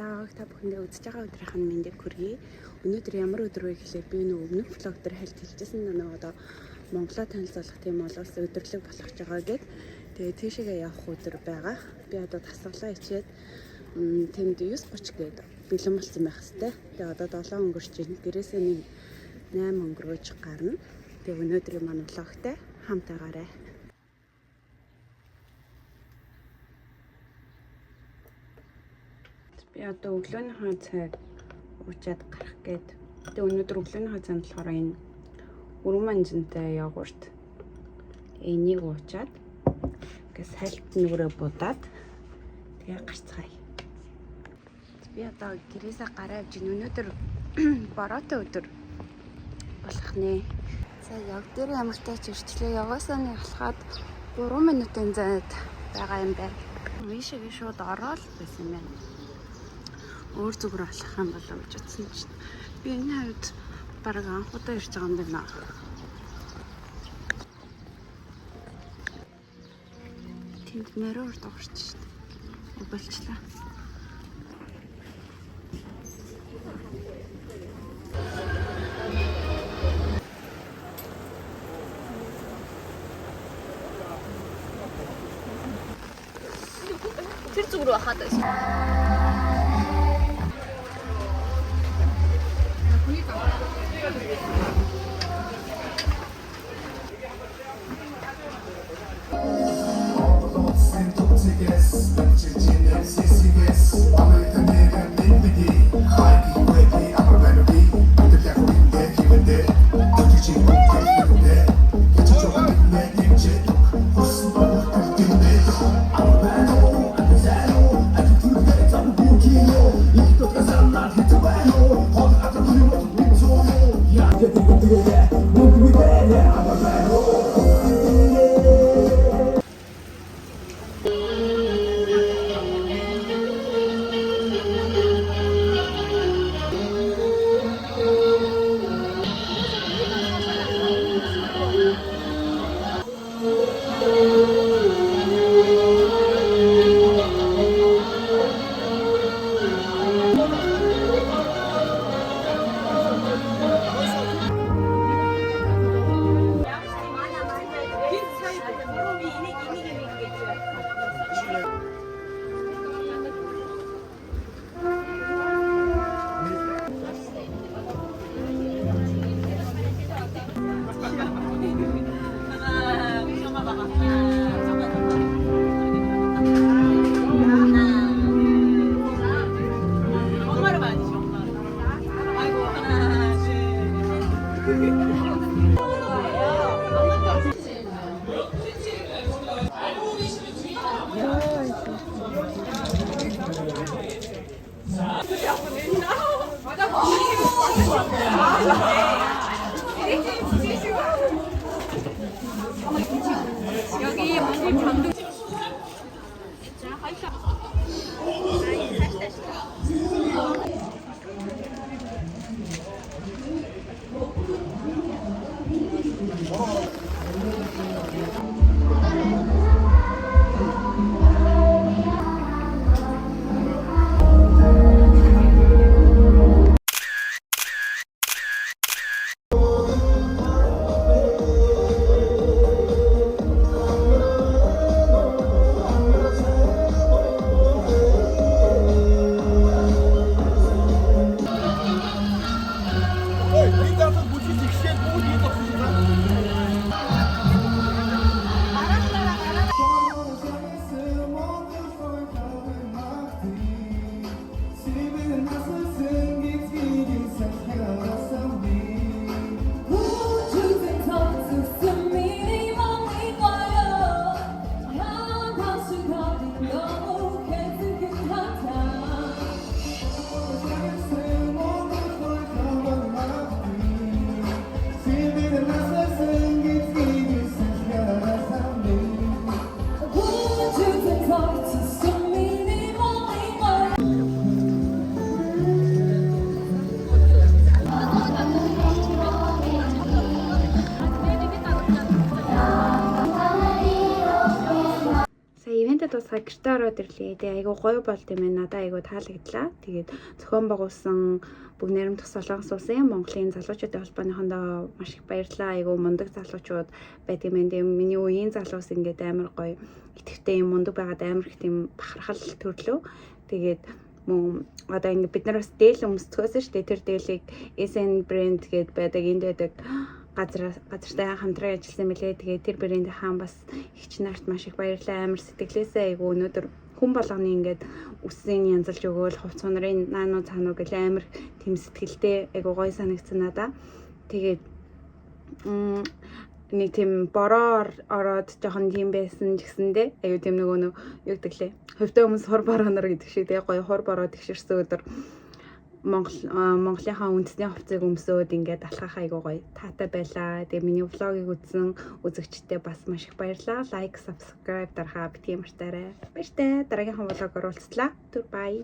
Баярлалаа. Та бүхэндээ үзэж байгаа өдрийн мэндийг хүргэе. Өнөөдөр ямар өдөр вэ гэхлээр би өмнөх влог дээр хэлжсэн нэг одоо Монголоо танилцуулах тийм олоос өдөрлөг болох гэж байгаа гэд. Тэгээ тийшээгээ явах өдөр байгаа. Би одоо тасгалаа ичээд тэнд 9:30 гээд бэлэн болсон байх хэвээр. Тэгээ одоо 7 өнгөрч байна. Гэрээсээ нэг 8 өнгөрөөж гарна. Тэгээ өнөөдрийн манай влогтой хамтаагаарай. Би одоо өглөөнийхөө цаг уучаад гарах гээд. Тэгээ өнөөдөр өглөөнийхөө цанд болохоор энэ өргөн манжинтай йогурт энийг уучаад ингээ сальт нүрээ будаад тэгээ гарцгаая. Би одоо гэрээсээ гараа авч өнөөдөр бороотой өдөр болох нэ. За яг дээр ямар ч тач ирчлээ. Яваасаа нэг болоход 3 минутын зайд байгаа юм байна. Ийшээ шууд ороод байсан юм байна. Өөр зүгээр болох юм болов гэж утсан чинь. Би энэ хавьд бараг анхудаа ирж байгаа юм байна. Тэнд мөрөөр дуурч шít. Болчлаа. Тэр зүг рүү хахад байсан. 여기 몽골 전통 дуусгаад гэртээ ороод ирлээ. Тэгээ айгу гоё болт юм байна. Надад айгу таалагдлаа. Тэгээд зохион байгуулсан Бүгд найрамдах Солонгос улсын Монголын залуучуудын холбооныхондоо маш их баярлалаа. Айгу мундаг залуучууд байдаг юм байна. Миний үеийн залуус ингээд амар гоё итгэвтэй юм мундаг байгаад амар их тийм бахархал төрлөө. Тэгээд мөн одоо ингээд бид нар бас дээл өмсцгөөсөн шүү дээ. Тэр дээлийг SN брэнд гээд байдаг энд байдаг газартай хамтран ажилласан мэлээ. Тэгээд тэр брэнд хаан бас ихч нарт маш их баярлалаа. Амар сэтгэлээсээ айгу өнөөдөр хүн болгоны ингээд үсийн янзалж өгөөл хувц нарын наануу цаануу гэл амар тийм сэтгэлтэй айгу гоё санагдсан надаа. Тэгээд нэг тийм бороо ороод жоохон тийм байсан ч гэсэндээ айгу тийм нөгөө юу гэдэглээ. Хувьтай хүмүүс хур бороо нар гэдэг шиг тэгээ гоё хур бороо тэгшэрсэн өдөр Монголынхаа үндэсний хувцсыг өмсөөд ингээд алхах айгу гоё таатай байлаа. Тэгээ миний влогийг үзсэн үзэгчдээ бас маш их баярлалаа. Лайк, subscribe дарахаа битгий мартаарай. Баяртай. Дараагийнхаа влогоор уулзлаа. Түр бай.